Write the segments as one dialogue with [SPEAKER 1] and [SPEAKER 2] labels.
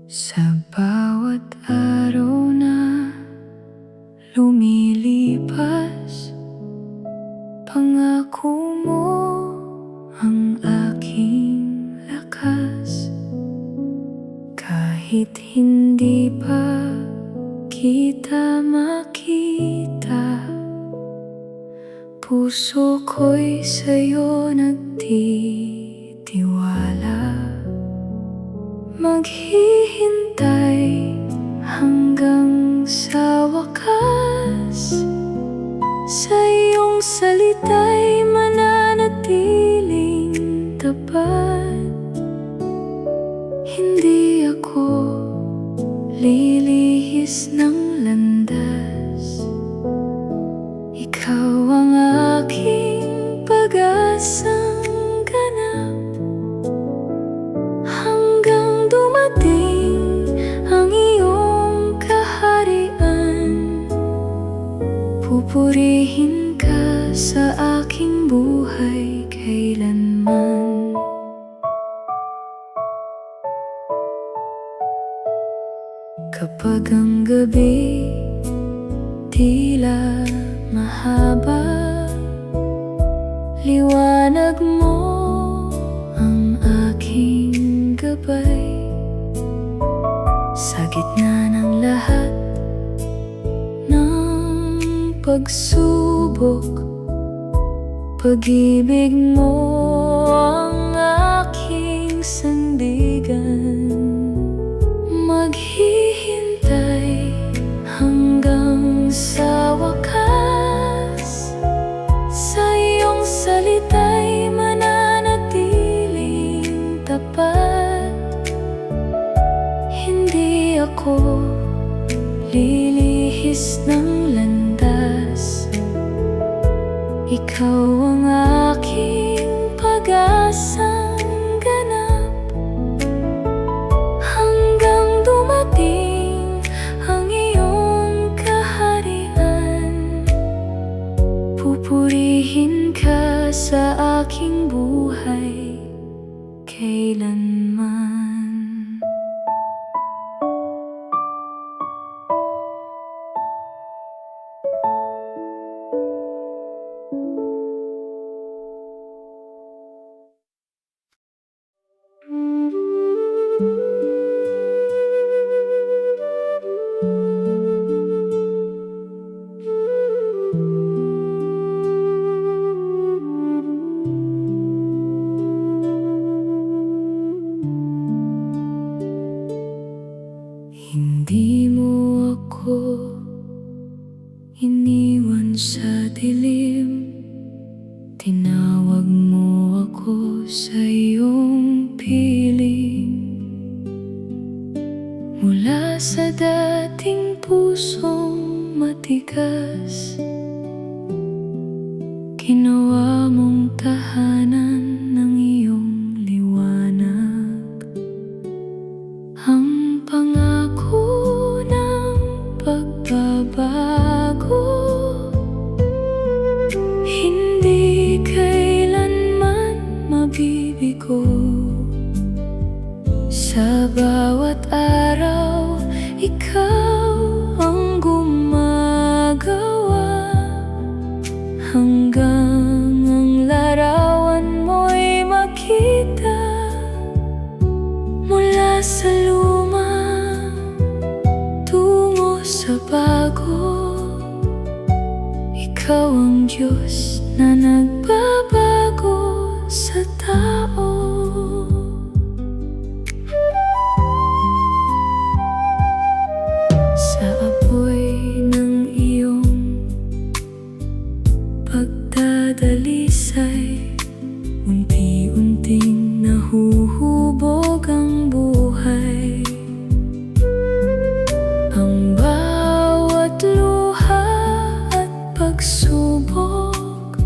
[SPEAKER 1] Sa bawat araw na lumilipas, pangako mo ang aking lakas. Kahit hindi pa kita makita, puso ko'y sa'yo nagtitiwala. Maghihintay hanggang sa wakas, sa iyong salita'y mananatiling tapat. Hindi ako lilihis ng landas, ikaw ang aking pag-asang ganap. Hanggang dumating ang iyong kaharian, pupurihin ka sa aking buhay kailanman. Kapag ang gabi tila mahaba, liwanag mo ang aking gabay. Sa gitna ng lahat ng pagsubok, pag-ibig mo ang aking sandigan. Maghihintay hanggang sa wakas, sa iyong salita'y mananatiling tapat. Hindi ako lilihis ng landas, ikaw ang aking pag-asang ganap. Hanggang dumating ang iyong kaharian, pupurihin ka sa aking buhay kailanman. Hindi mo ako iniwan sa dilim, tinawag mo ako sa iyong piling. Mula sa dating pusong matigas, ginawa mong tahanan ng iyong liwanag. Ang pangako ng pagbabago, hindi kailanman mabibigo. Sa bawat araw, ikaw ang gumagawa, hanggang ang larawan mo'y makita. Mula sa luma tungo sa bago, ikaw ang Diyos na nagbabago sa tao. Sa apoy ng iyong pagdadalisay, unti-unting nahuhubog ang buhay. Ang bawat luha at pagsubok,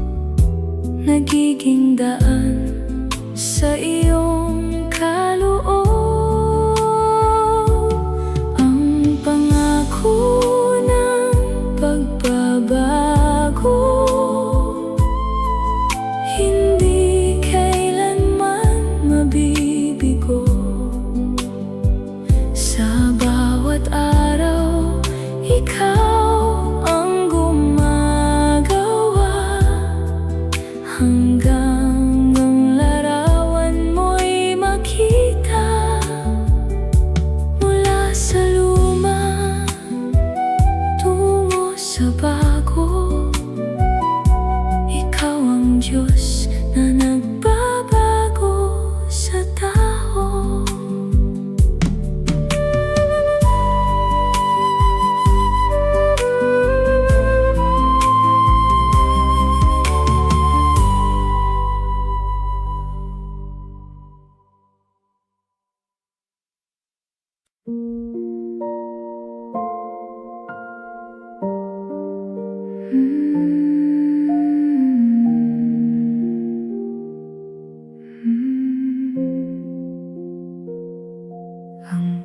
[SPEAKER 1] Ang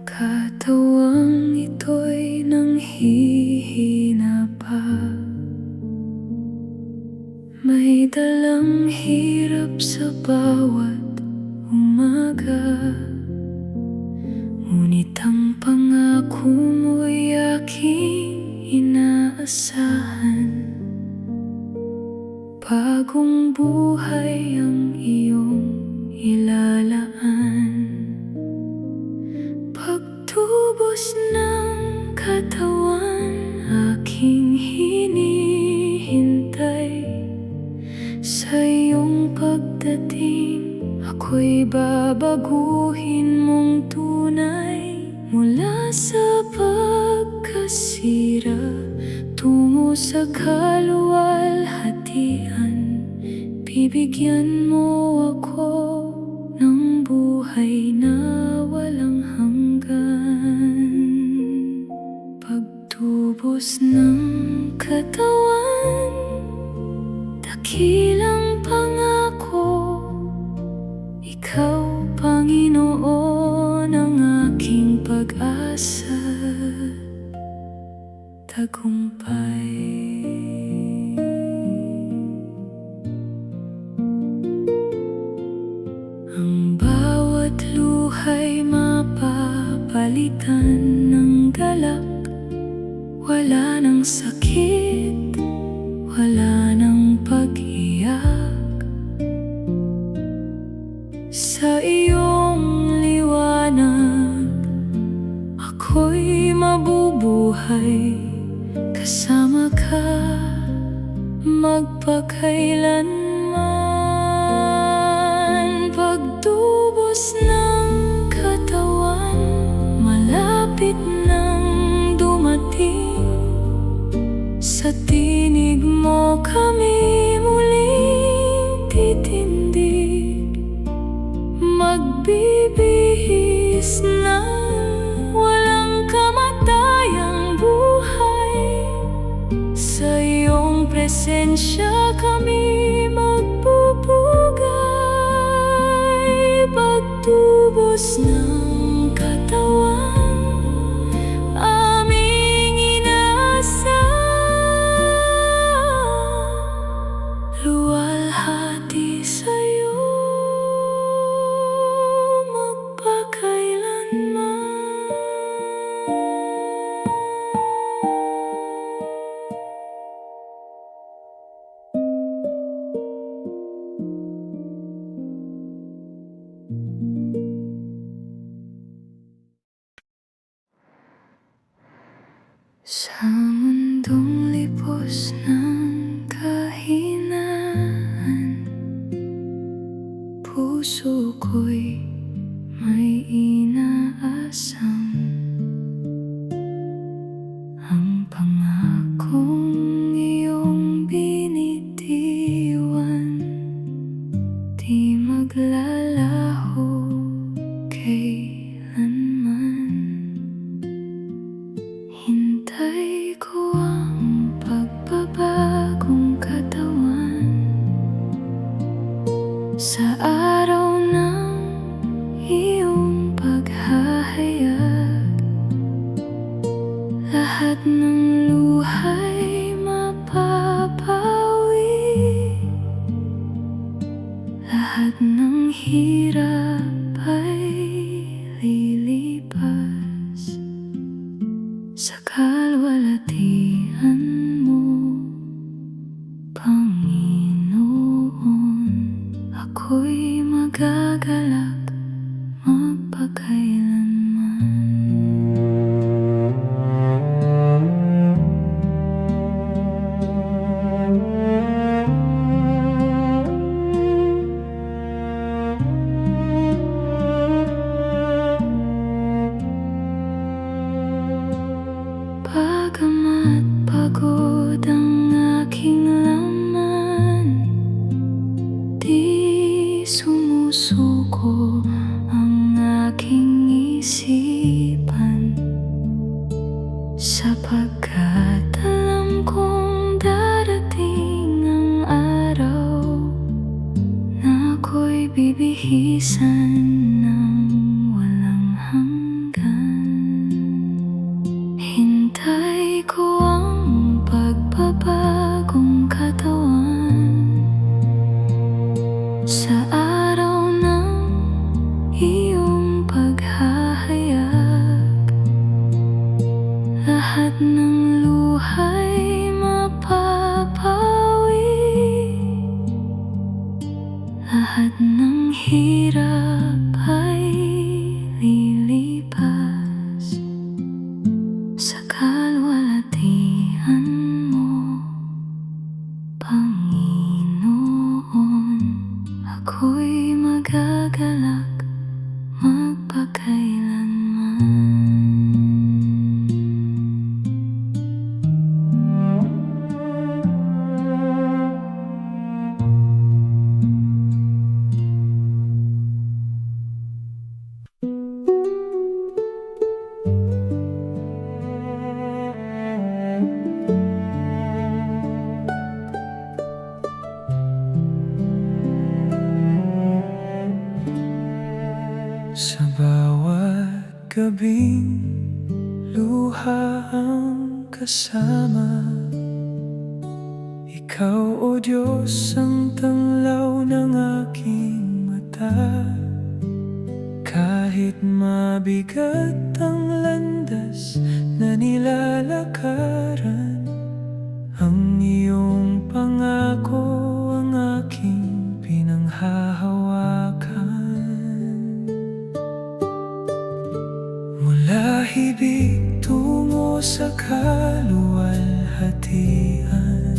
[SPEAKER 1] katawang ito'y nanghihina pa, may dalang hirap sa bawat umaga. Ngunit ang pangako mo'y aking inaasahan. Bagong buhay ang iyong ilalaan. Pagtubos ng katawan, aking hinihintay. Sa iyong pagdating, ako'y babaguhin mong tunay. Mula sa pagkasira tungo sa kaluwalhatian, bibigyan mo ako ng buhay na walang hanggan. Pagtubos ng katawan, dakilang pangako, ikaw, Panginoon, ang aking pag-asa, tagumpay. Ang bawat luha'y mapapalitan ng galak. Wala nang sakit, wala nang pag-iyak. Sa iyong liwanag, ako'y mabubuhay. Kasama ka magpakailanman. Pagtubos ng katawan, malapit nang dumating. Sa tinig mo kami muling titindig, magbibihis ng walang kamatayang buhay. Sa iyong presensya kami magbubugay. Pagtubos ng katawan, aming inaasa. Luwalhati sa'yo magpakailanman. Sa mundong libos ng kahinaan, puso ko'y may inaasam. Ang pangakong iyong binitiwan, di maglalaho kailanman. Hintay ko ang pagbabagong katawan. Sa araw ng iyong paghahayag, lahat ng luha'y mapapawi. Lahat ng hirap ay lilipas sa kalwalhatian mo, Panginoon. Ako'y magagalak magpakailanman. Bagamat pagod ang aking laman, di sumusuko ang aking isipan.
[SPEAKER 2] Sa bawat gabing luha ang kasama. Ikaw, O Diyos, ang tanglaw ng aking mata. Kahit mabigat ang landas na nilalakaran, ang iyong pangako ang aking pinanghahawakan. Mula hibig tungo sa kaluwalhatian,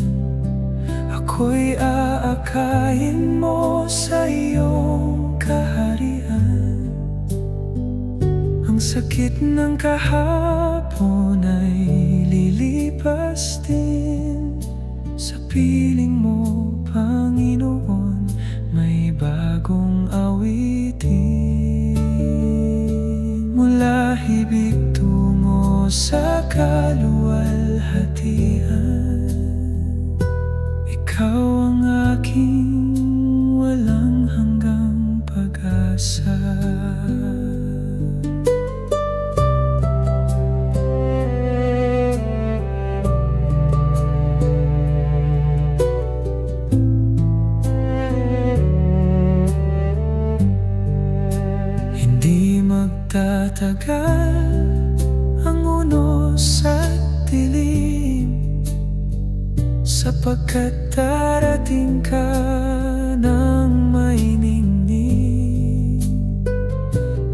[SPEAKER 2] ako'y aakayin mo sa iyong kaharian. Ang sakit ng kahapon ay lilipas din. Sa piling mo, Panginoon, may bagong awitin. Mula hibig tungo sa kaluwalhatian, ikaw ang aking walang hanggang pag-asa. Hindi magtatagal ang unos at dilim, sapagkat darating ka ng may ningning.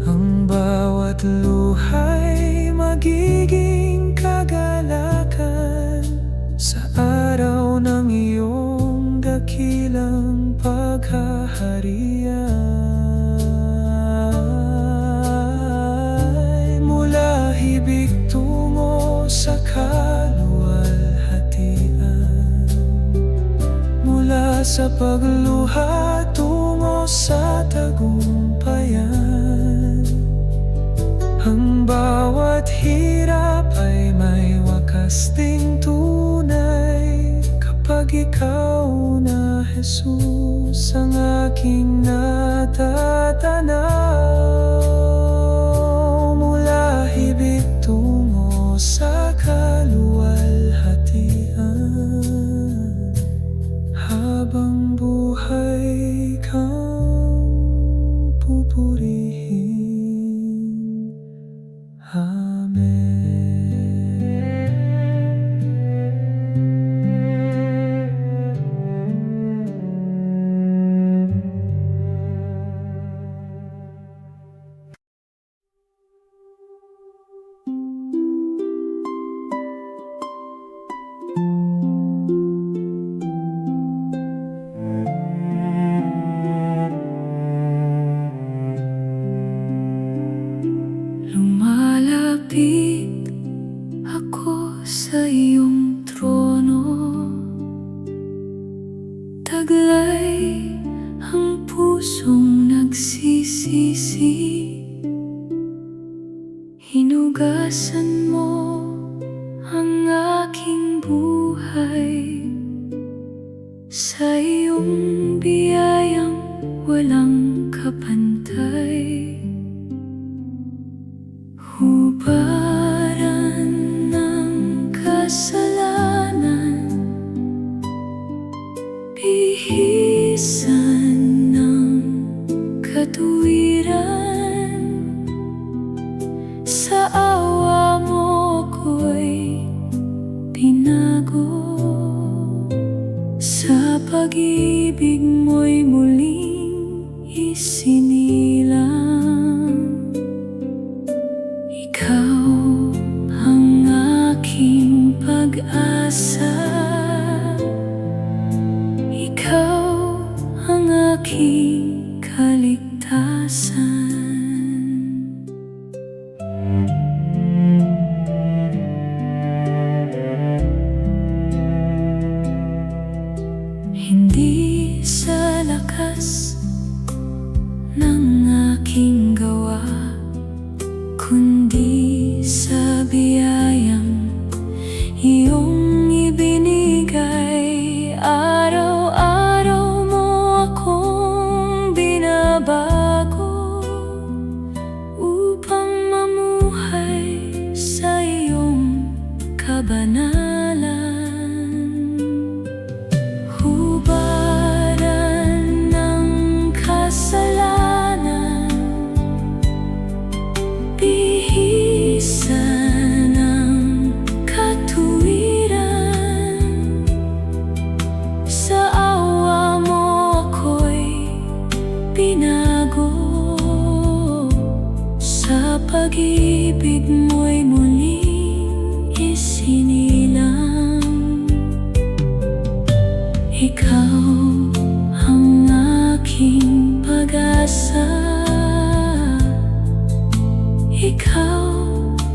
[SPEAKER 2] Ang bawat luha'y magiging kagalakan sa araw ng iyong dakilang paghaharian. Mula hibig tungo sa kaluwalhatian, mula sa pagluha tungo sa tagumpayan, ang bawat hirap ay may wakas ding tunay kapag ikaw na, Jesus, ang aking natatanaw. Mula hibig tungo sa kaluwalhatian, habang buhay kang pupurihin. Amen.
[SPEAKER 1] Lumalapit ako sa iyong trono, taglay ang pusong nagsisisi. Hinugasan mo ang aking buhay sa iyong biyayang walang kapantay. Hubaran ng kasalanan, bihisan ng katuwiran. Sa awa mo ko'y binago, sa pag-ibig mo'y muling isinilang. Ikaw pag-ibig mo'y muling isinilang. Ikaw ang aking pag-asa, ikaw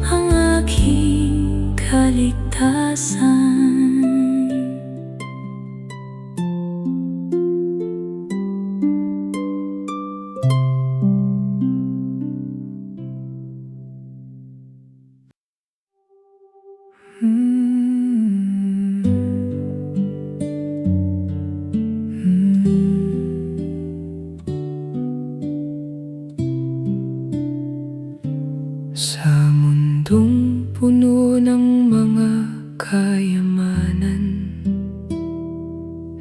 [SPEAKER 1] ang aking kaligtasan.
[SPEAKER 2] Sa mundong puno ng mga kayamanan,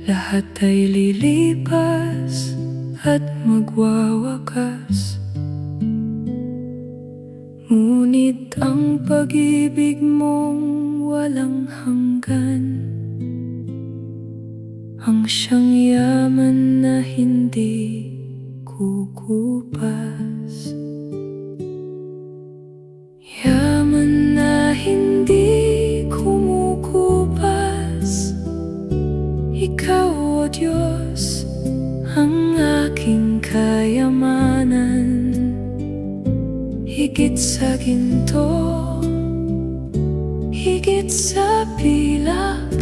[SPEAKER 2] lahat ay lilipas at magwawakas. Ngunit ang pag-ibig mong walang hanggan, ang siyang yaman na hindi kukupas. Yaman na hindi kumukupas. Ikaw, O Diyos, ang aking kayamanan. Higit sa ginto, higit sa pilak,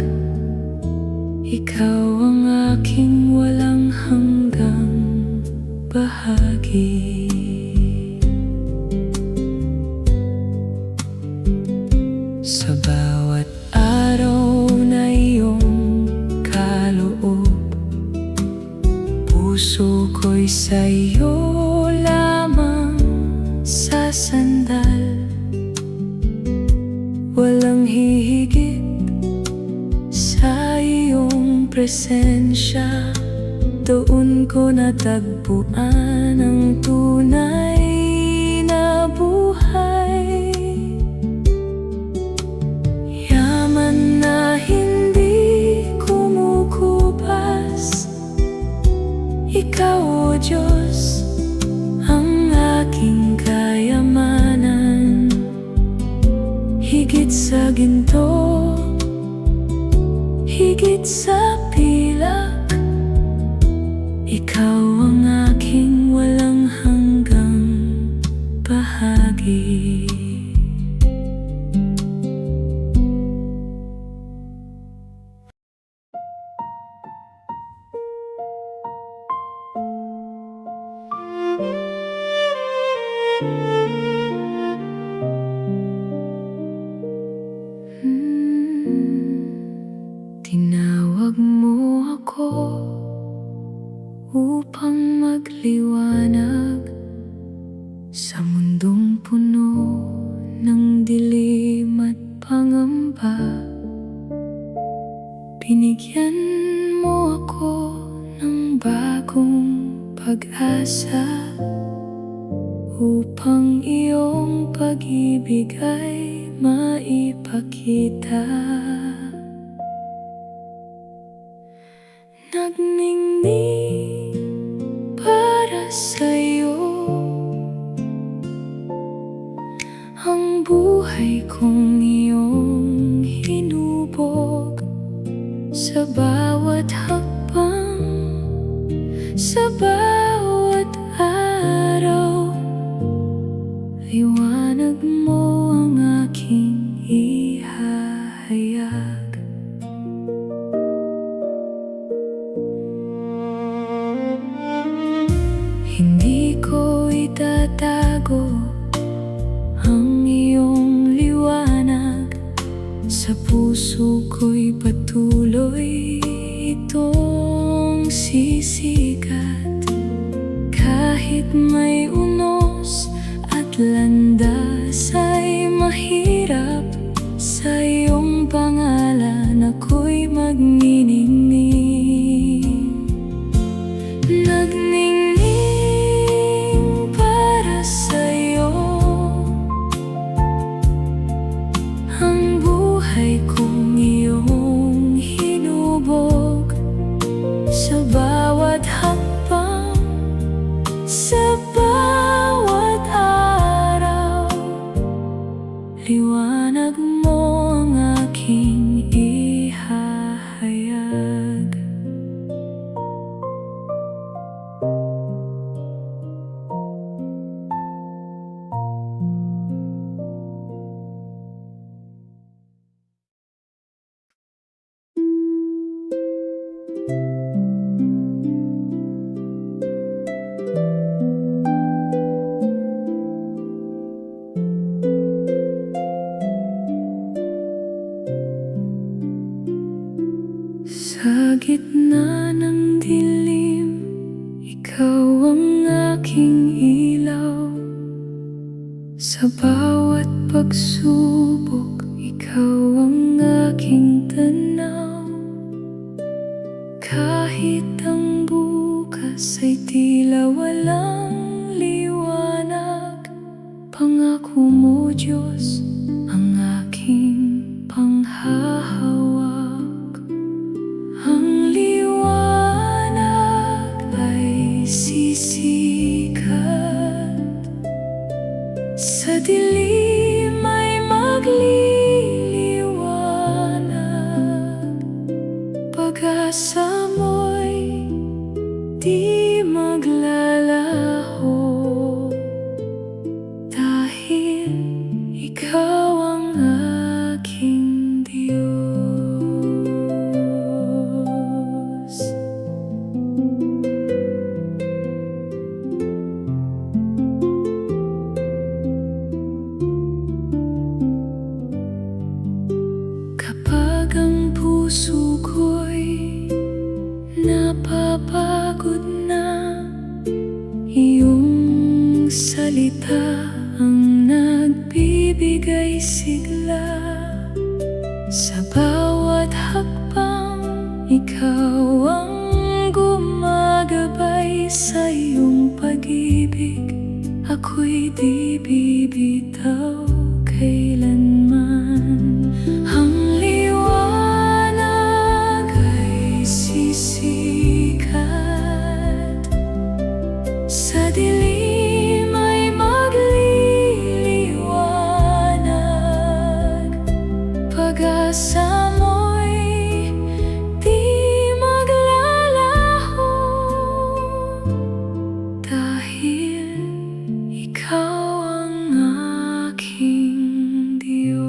[SPEAKER 2] ikaw ang aking walang hanggang bahagi. Sa bawat araw na iyong kaloob, puso ko'y sa iyo lamang sasandal. Walang hihigit sa iyong presensya, doon ko natagpuan ang tunay na buhay. Yaman na hindi kumukupas, ikaw, O Diyos, ang aking kayamanan. Higit sa ginto, higit sa pilak, ikaw ang aking walang hanggang bahagi. Tinawag mo ako upang magliwanag sa mundong puno ng dilim at pangamba. Binigyan mo ako ng bagong pag-asa, upang iyong pag-ibig ay maipakita. Nagningning para sa'yo ang buhay kong iyong hinubog. Sa bawat hakbang, sa bawat araw, liwanag mo ang aking ihahayag. Hindi ko itatago ang iyong liwanag, sa puso ko'y patuloy itong sisikat. Kahit may unos at landas ay mahirap, sa iyong pangalan ako'y magniningning. Nagningning para sa'yo ang buhay kong iyong hinubog. Sa bawat hakbang, sa bawat araw,
[SPEAKER 1] Sa bawat pagsubok, ikaw ang aking tanaw. Kahit ang bukas ay tila walang liwanag, pangako mo, Diyos, ang aking panghahawak. Ang liwanag ay sisikat, sa dilim ay magliliwanag. Pag-asa mo'y di maglalaho, dahil ikaw ang aking Diyos. Kapag ang puso ko'y napapagod na, iyong salita ang nagbibigay sigla. Sa bawat hakbang, ikaw ang gumagabay. Sa iyong pag-ibig, ako'y di bibitaw kailanman. Ang liwanag ay sisikat, sa dilim ay magliliwanag. Pag-asa mo'y di maglalaho, dahil ikaw ang aking Diyos.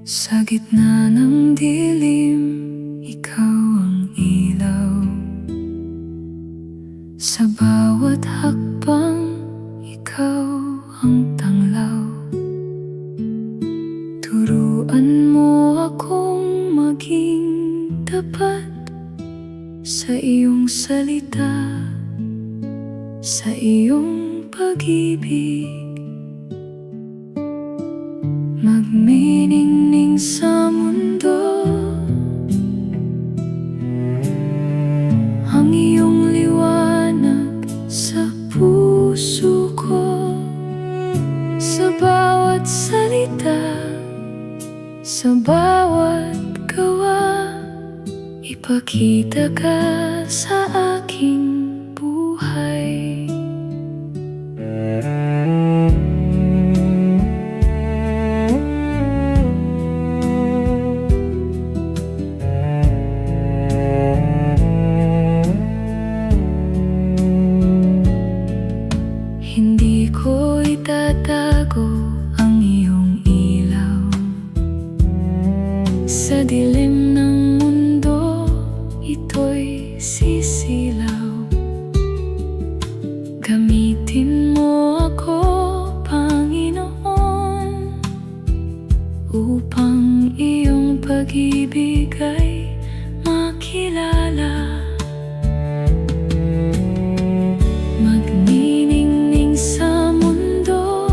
[SPEAKER 1] Sa gitna ng dilim, ikaw ang ilaw. Sa bawat hakbang, ikaw ang tanglaw. Turuan mo akong maging tapat sa iyong salita, sa iyong pag-ibig. Magniningning sa mundo, ang iyong liwanag sa puso ko. Sa bawat salita, sa bawat gawa, ipakita ka sa aking buhay. Hindi ko itatago ang iyong ilaw. Sa dilim ng mundo, ito'y sisilaw. Gamitin mo ako, Panginoon, upang iyong pag-ibig ay makilala. Magniningning sa mundo,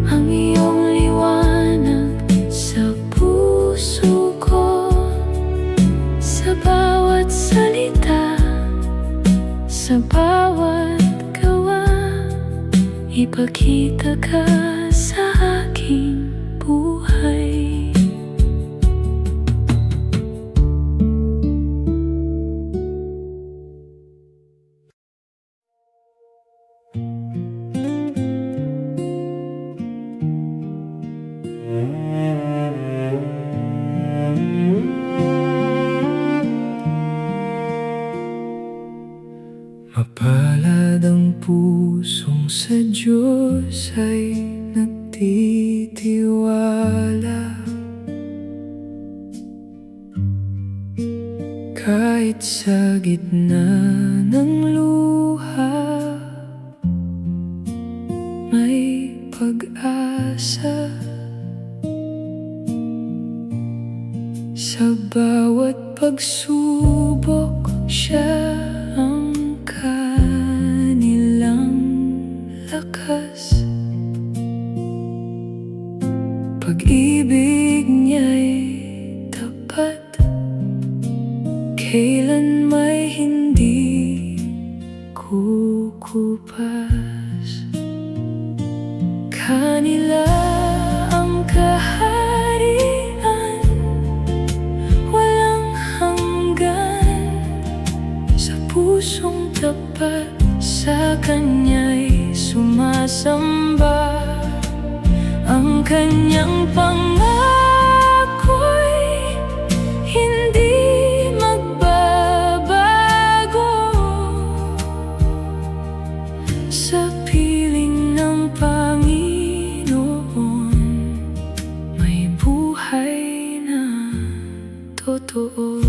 [SPEAKER 1] ang iyong liwanag sa puso ko. Sa bawat salita, sa bawat gawa, ipakita ka sa aking buhay. Mapalad ang pusong sa Diyos ay
[SPEAKER 2] Kahit sa gitna ng luha, may pag-asa. Sa bawat pagsubok, siya ang kanilang lakas. Pag-ibig niya'y tapat, kailan may hindi kukupas. Kanila ang kaharian, walang hanggan. Sa pusong tapat, sa Kanya'y sumasamba. Ang Kanyang pangako'y hindi magbabago. Sa piling ng Panginoon, may buhay na totoo.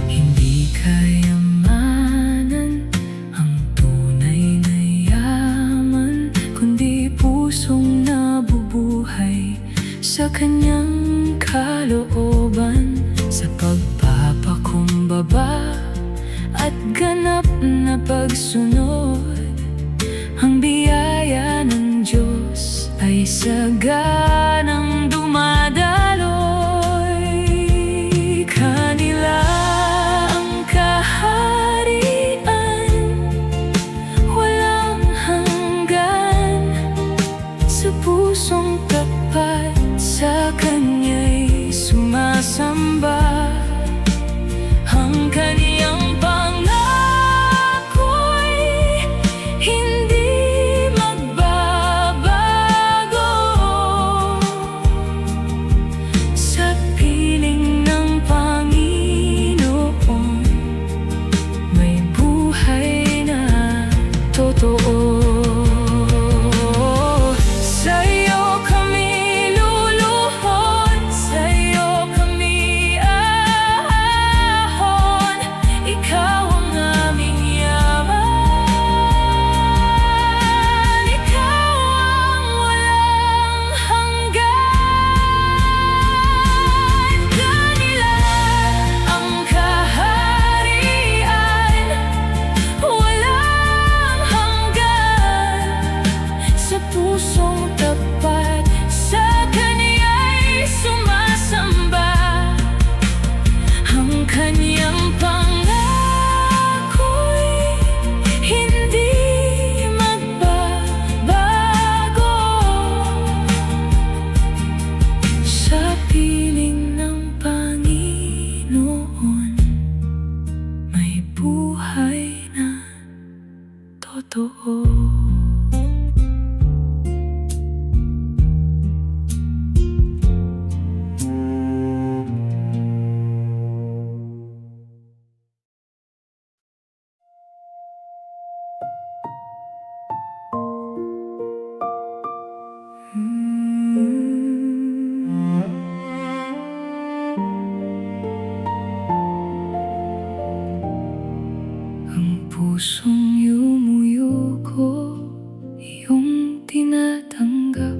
[SPEAKER 2] Hindi kayamanan ang tunay na yaman, kundi pusong nabubuhay sa Kanyang kalooban. Sa pagpapakumbaba at ganap na pagsunod, ang biyaya ng Diyos ay saganang dumadaloy. Kanila ang kaharian, walang hanggan. Sa pusong tapat, sa Kanya'y sumasamba. Ang Kaniyang pangako'y hindi magbabago. Sa piling ng Panginoon, may buhay na totoo. Sa'yo kami luluhod, sa'yo kami aahon. Ikaw ang aming yaman, ikaw ang walang hanggan. Kanila ang kaharian, walang hanggan. Sa pusong tapat, sa Kaniya'y sumasamba. Ang Kaniyang pangako'y hindi magbabago. Sa piling ng Panginoon, may buhay na totoo. Ang pusong yumuyuko, iyong tinatanggap.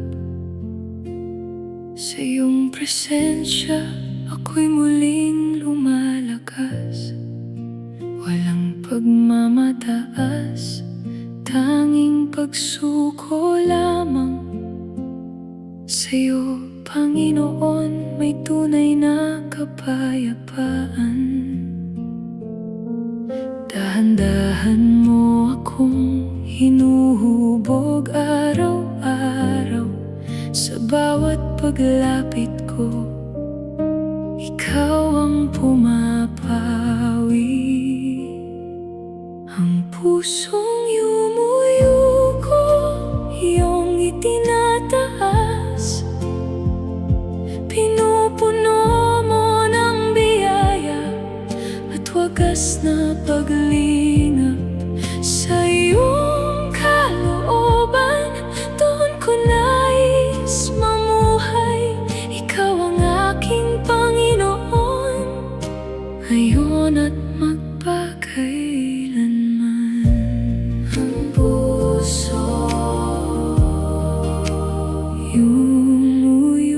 [SPEAKER 2] Sa iyong presensya, ako'y muling lumalakas. Walang pagmamataas, tanging pagsuko lamang. Sa'yo, Panginoon, may tunay na kapayapaan. Dahan-dahan mo akong hinuhubog araw-araw. Sa bawat paglapit ko, ikaw ang pumapawi. Ang pusong yumuyuko, iyong itinataas. Pinupuno mo ng biyaya at wagas na paglingap. Sa iyong kalooban, doon ko nais mamuhay.
[SPEAKER 1] yumuyuko.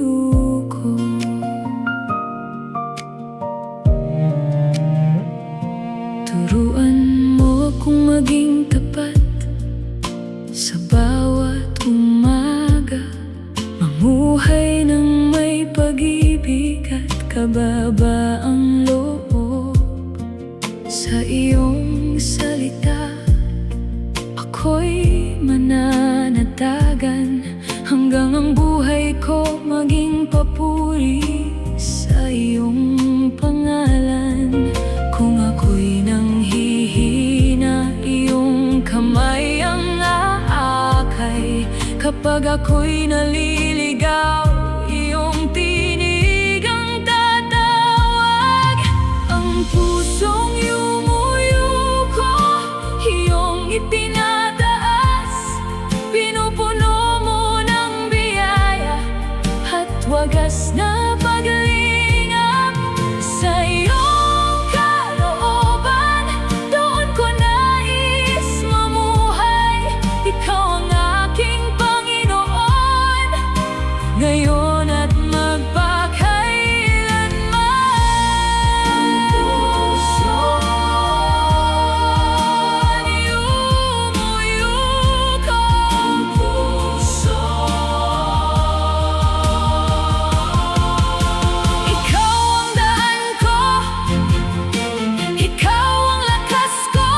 [SPEAKER 1] Turuan mo akong maging tapat sa bawat umaga, mamuhay ng may pag-ibig at kababaang loob. Sa iyong salita, ako'y mananatagan hanggang ang buhay ko maging papuri sa iyong pangalan. Kung ako'y nanghihina, iyong kamay ang aakay. Kapag ako'y naliligaw, iyong tinig ang tatawag. Ang pusong yumuyuko, iyong itinataas. Pinupuno mo ng biyaya at wagas na paglingap. Sa iyong kalooban, doon ko nais mamuhay. Ikaw ang aking Panginoon, ngayon at magpakailanman. Yumuyuko ang puso. Ikaw ang daan ko, ikaw ang lakas ko.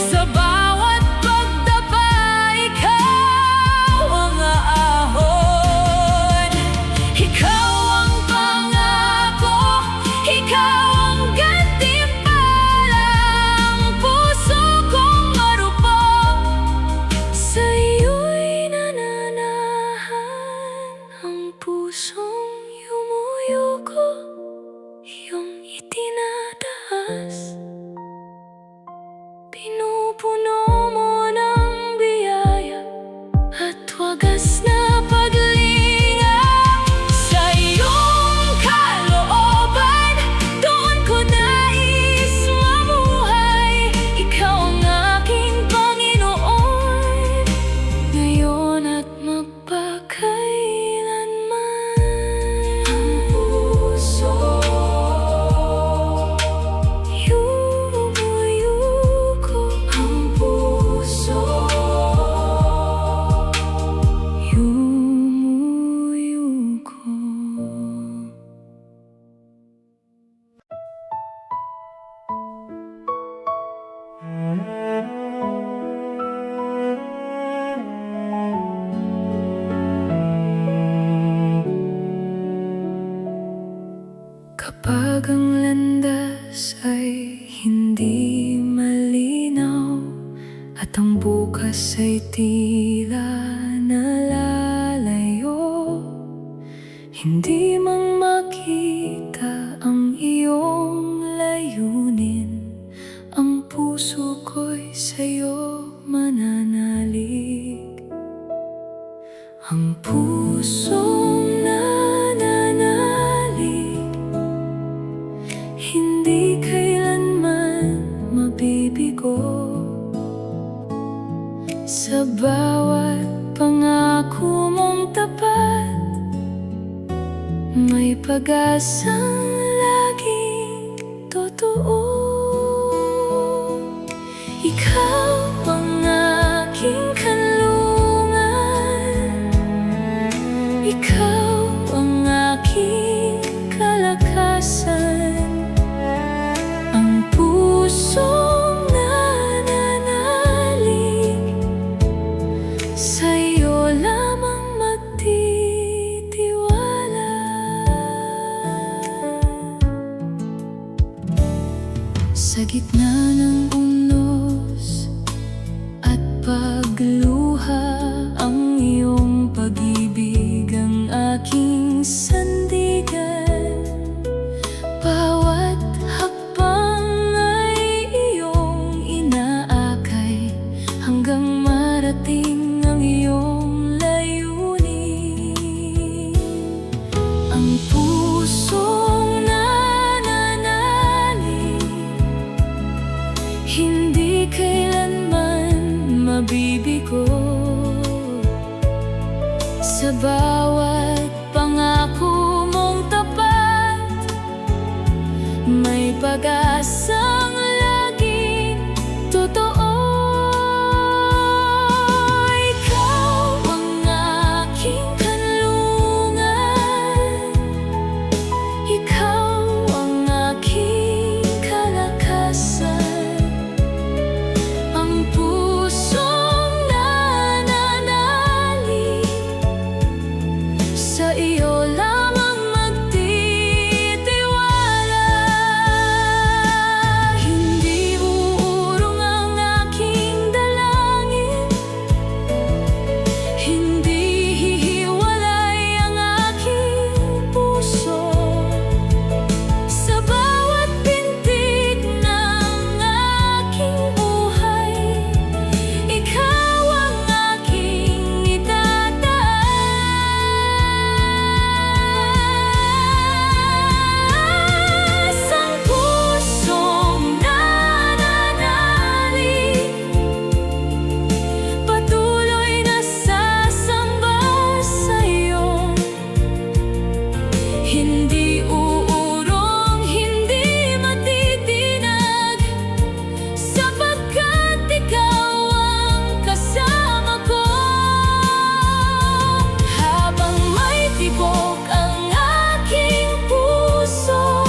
[SPEAKER 1] Sa bawat pagdapa, ikaw ang ahon. Ikaw ang pangako, ikaw ang gantimpala. Ang puso kong marupok, sa iyo'y nananahan. Ang pusong yumuyuko, iyong itinataas. Pinupuno mo ng biyaya at wagas na paglingap. Sa iyong kalooban, doon ko nais mamuhay. Ikaw ang aking Panginoon, ngayon at magpakailanman. Ang puso yumuyuko, ang puso yumuyuko. Kapag ang landas ay hindi malinaw at ang bukas ay tila nalalayo, hindi mang makita ang iyong layunin, ang puso ko'y sa'yo mananalig. Ang pusong nananalig, hindi kailanman mabibigo. Sa bawat pangako mong tapat, may pag-asang laging totoo. Ikaw ang aking kanlungan, ikaw ang aking kalakasan. Ang pusong nananalig, sa'yo lamang magtitiwala. Sa gitna ng unos at pagluha, ang iyong pag-ibig ang aking sandigan. Bawat hakbang ay iyong inaakay hanggang marating ang iyong Sa bawat pangako mong tapat, may pag-asang laging totoo. Ikaw ang aking kanlungan, ikaw ang aking kalakasan, ang pusong nananalig sa iyo lamang magtitiwala. Hindi uurong ang aking dalangin, hindi hihiwalay ang aking puso. Sa bawat pintig ng aking buhay, ikaw ang aking itataas. Ang pusong nananalig, patuloy na sasamba sa'yo. Hindi uurong, hindi matitinag, sapagkat ikaw ang kasama ko. Habang may tibok ang aking puso,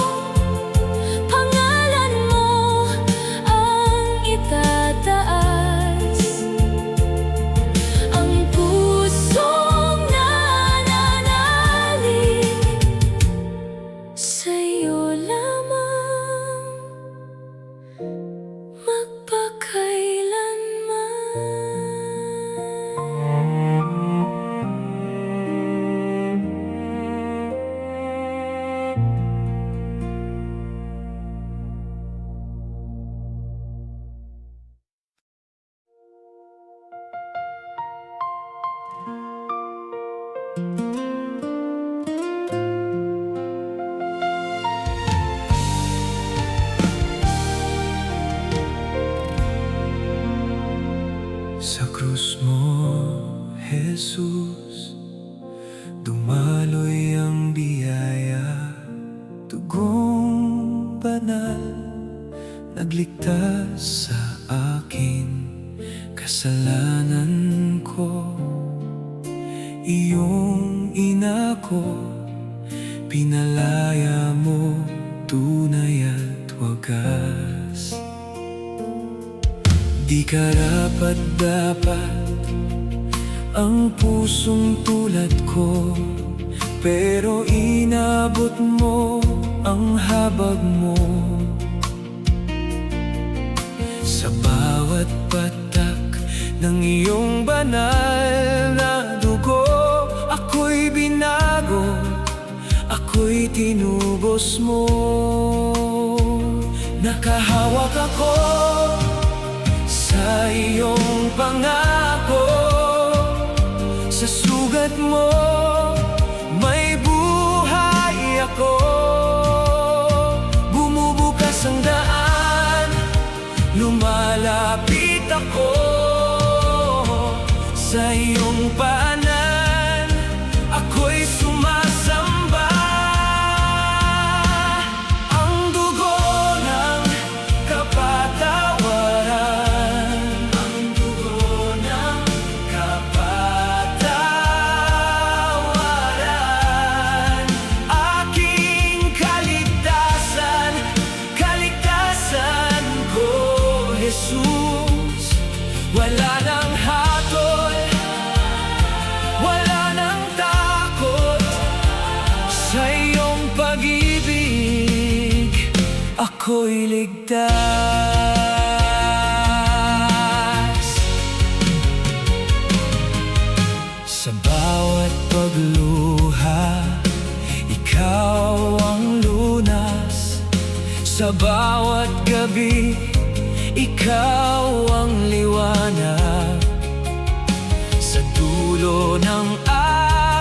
[SPEAKER 1] pangalan mo ang itataas. Ang pusong nananalig, sa'yo lamang
[SPEAKER 2] Sa krus mo, Jesus, dumaloy ang biyaya. Dugong banal, nagligtas sa akin kasalanan ko. Iyong inako, pinalaya mo tunay at wagas. Di karapat-dapat ang pusong tulad ko, pero inabot mo ang habag mo. Sa bawat patak ng iyong banal na dugo, ako'y binago, ako'y tinubos mo. Nakahawak ako sa iyong pangako, sa sugat mo may buhay ako. Bumubukas ang daan, lumalapit ako sa iyong paanan, ako'y sumasamba. Ang dugo ng kapatawaran, ang dugo ng kapatawaran, aking kaligtasan, kaligtasan ko, Jesus. Wala nang hatol, wala nang takot, sa iyong pag-ibig ako'y ligtas. Sa bawat pagluha, ikaw ang lunas. Sa bawat gabi, ikaw ang liwanag. Sa dulo ng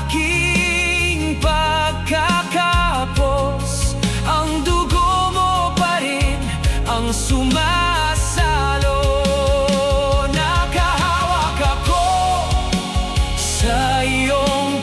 [SPEAKER 2] aking pagkakapos, ang dugo mo pa rin ang sumasalo. Nakahawak ako sa iyong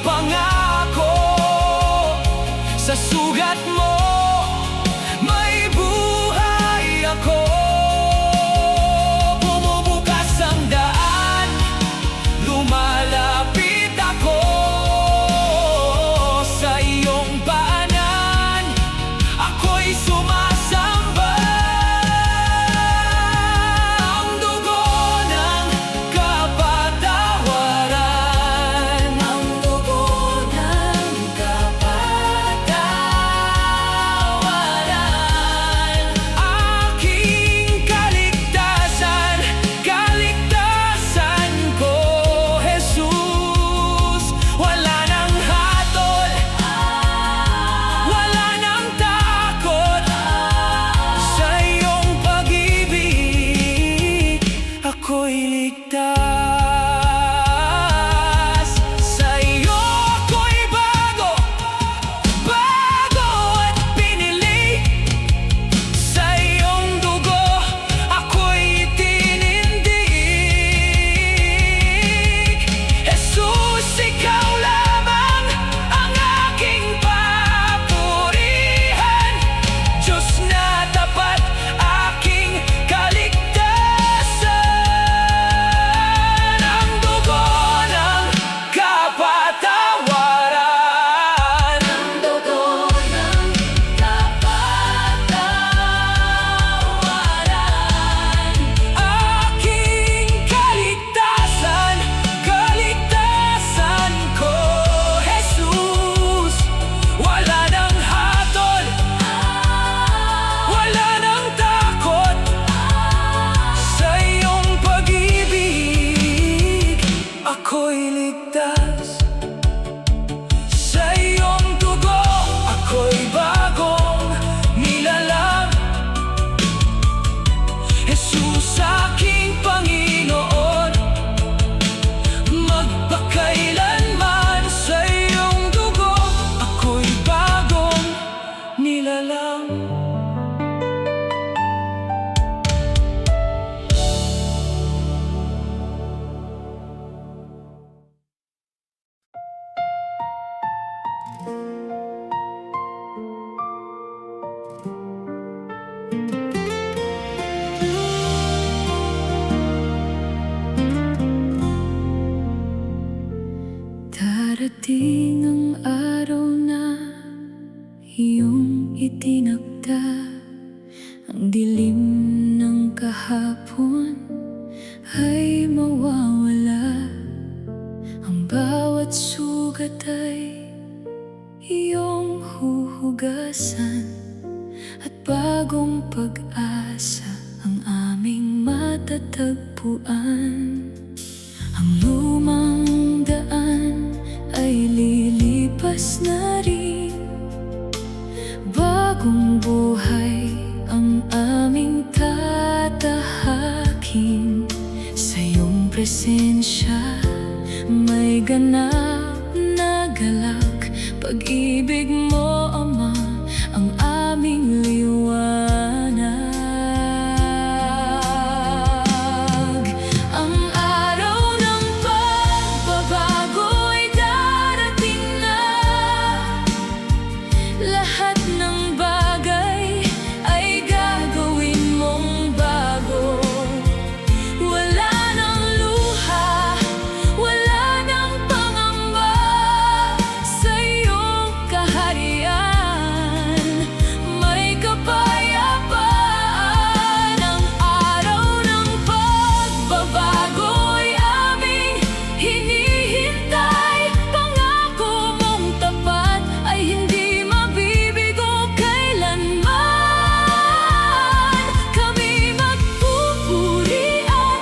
[SPEAKER 2] ligtas. Sa iyong dugo, ako'y bagong nilalang. Jesus, aking Panginoon, magpakailanman. Sa iyong dugo, ako'y bagong nilalang.
[SPEAKER 1] Darating ang araw na iyong itinakda. Ang dilim ng kahapon ay mawawala. Ang bawat sugat ay iyong huhugasan, at bagong pag-asa ang aming matatagpuan. Ang lumang daan ay lilipas na rin. Bagong buhay ang aming tatahakin. Sa iyong presensya may ganap na galak. Pag-ibig mo, Ama, ang aming liwanag. Ang araw ng pagbabago ay darating na. Lahat ng bagay ay gagawin mong bago. Wala nang luha, wala nang pangamba. Sa iyong kaharian may kapayapaan. Ang araw ng pagbabago ay aming hinihintay. Pangako mong tapat ay hindi mabibigo kailanman. Kami magpupuri at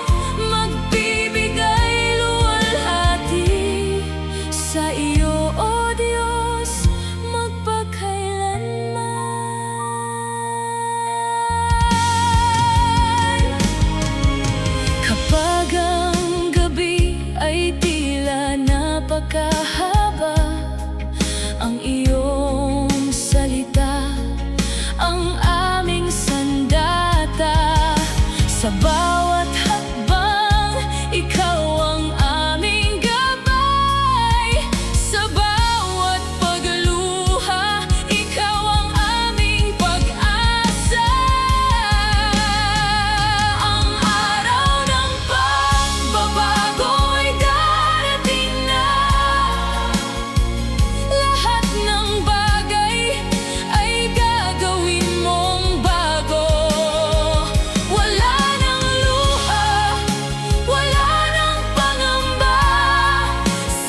[SPEAKER 1] magbibigay luwalhati sa iyo, O Diyos, magpakailanman. Kapag ang gabi ay tila napakahaba, ang iyong salita ang aming sandata. Sa bawat hakbang, ikaw ang aming gabay. Sa bawat pagluha, ikaw ang aming pag-asa. Ang araw ng pagbabago ay darating na. Lahat ng bagay ay gagawin mong bago. Wala nang luha, wala nang pangamba.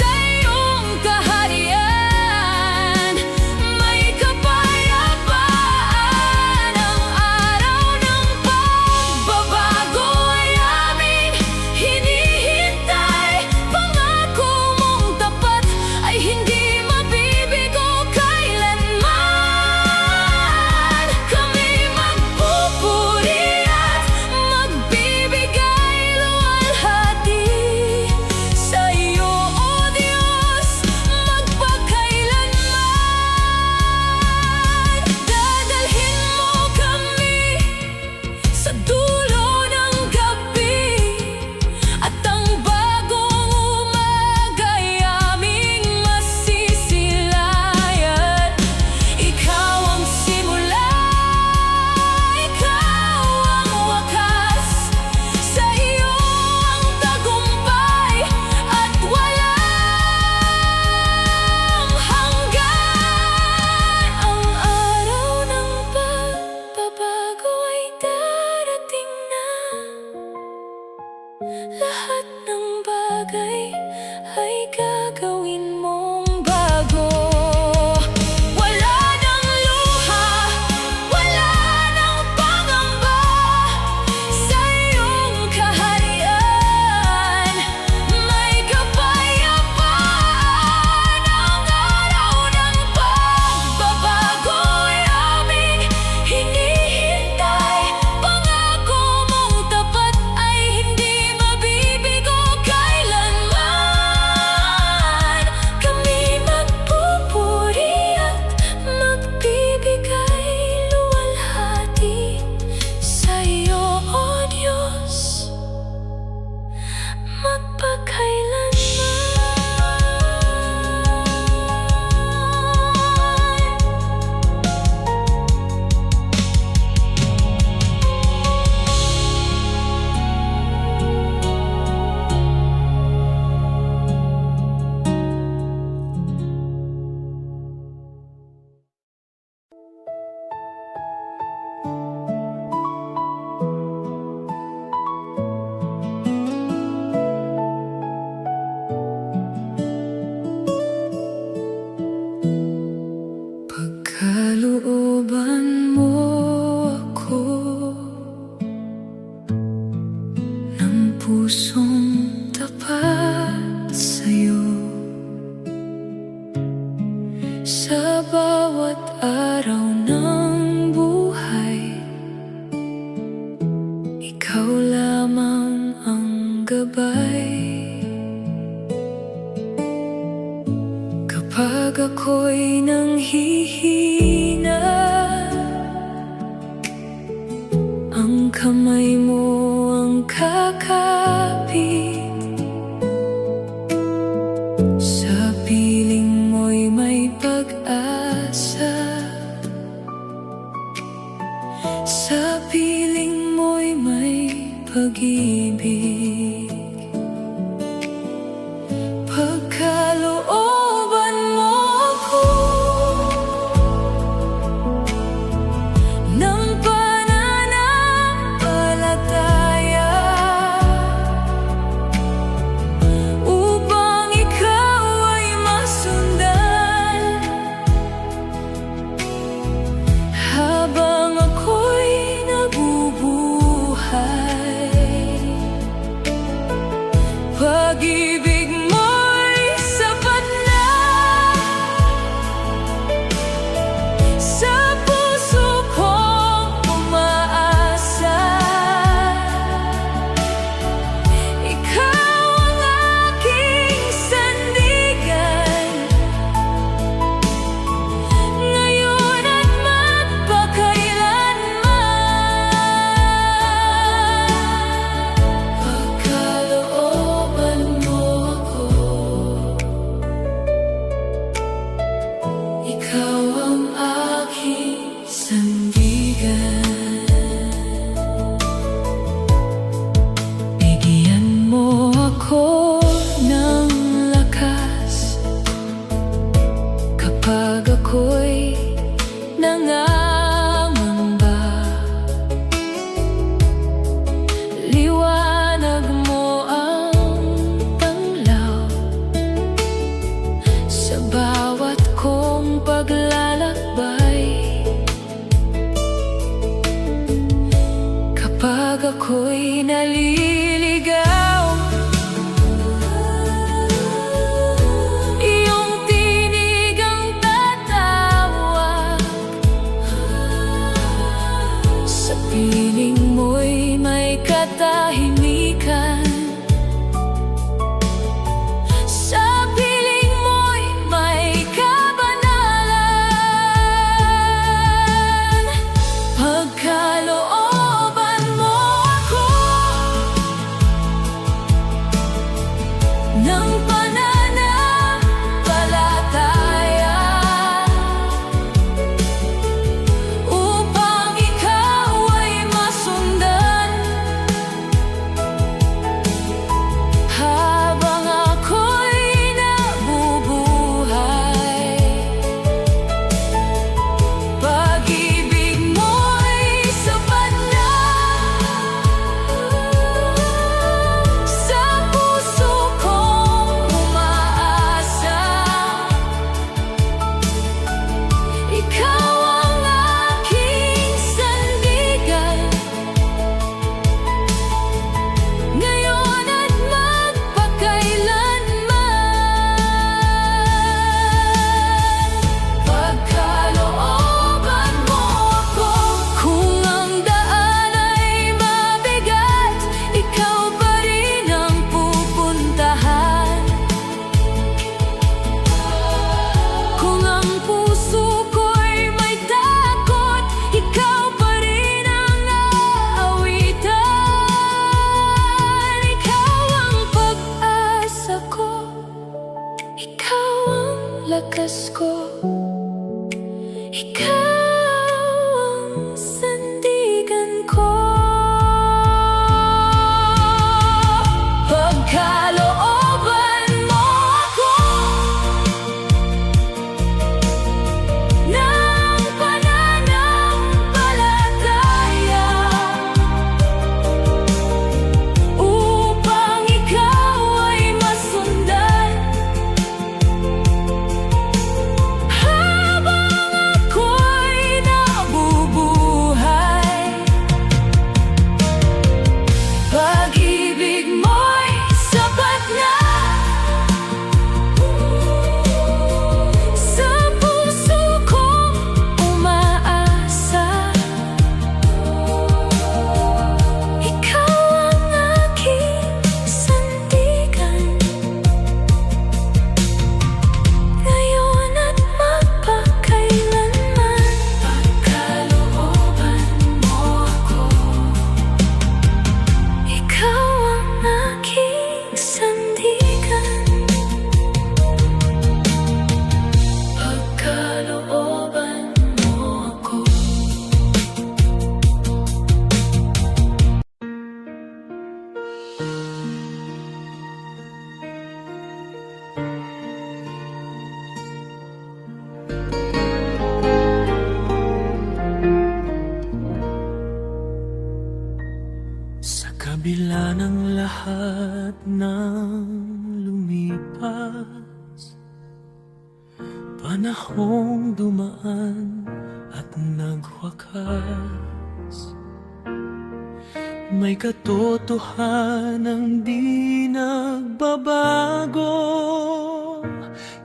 [SPEAKER 1] Sa iyong kaharian may kapayapaan. Ang araw ng pagbabago ay aming hinihintay. Pangako mong tapat ay hindi mabibigo kailanman. Kami magpupuri at magbibigay luwalhati sa iyo, O Diyos, magpakailanman. Dadalhin mo kami sa dulo ng gabi, at ang bagong umaga'y aming masisilayan. Ikaw ang simula, ikaw ang wakas. Sa iyo ang tagumpay at walang hanggan. Ang araw ng pagbabago ay darating na. Lahat ng bagay ay gagawin mong bago. Wala nang luha, wala nang pangamba. Sa iyong kaharian may kapayapaan. Sa bawat araw ng buhay, ikaw lamang ang gabay. Kapag ako'y nanghihina, ang kamay mo ang kakapit. Sa piling mo'y may pag-asa, sa piling mo'y may pag-ibig. Pagkalooban mo ako ng pananampalataya, upang ikaw ay masundan. Habang ako'y nabubuhay, pag-ibig mo'y sapat na. Sa puso kong umaasa, ikaw ang aking sandigan, ngayon at magpakailanman. Pagkalooban mo ako, ikaw ang aking sandigan. Bigyan mo ako ng lakas kapag ako'y nangangamba. Liwanag mo ang tanglaw sa bawat kong paglalakbay. Kapag ako'y naliligaw, iyong tinig ang tatawag. Sa piling mo'y may katahimikan, sa piling mo'y may kabanalan. Pagkalooban mo ako ng pananampalataya, upang ikaw ay masundan. Habang ako'y nabubuhay, pag-ibig mo'y sapat na. Sa puso kong umaasa, ikaw ang aking sandigan, ngayon at magpakailanman. Pagkalooban mo ako, kung ang daan ay mabigat, ikaw pa rin ang pupuntahan. Kung ang puso ko'y may takot, ikaw pa rin ang aawitan. Ikaw ang pag-asa ko, ikaw ang lakas ko, ikaw ang sandigan ko. Pagkalooban mo ako ng pananampalataya, upang ikaw ay masundan. Habang ako'y
[SPEAKER 2] Panahong dumaan at nagwakas, may katotohanang di nagbabago,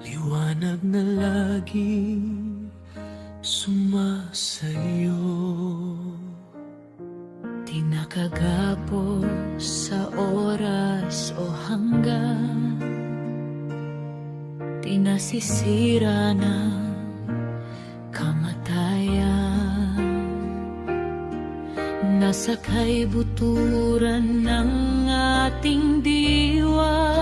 [SPEAKER 2] liwanag na laging sumasayo.
[SPEAKER 1] Di nakagapos sa oras o hanggan, di nasisira ng kamatayan. Nasa kaibuturan ng ating diwa,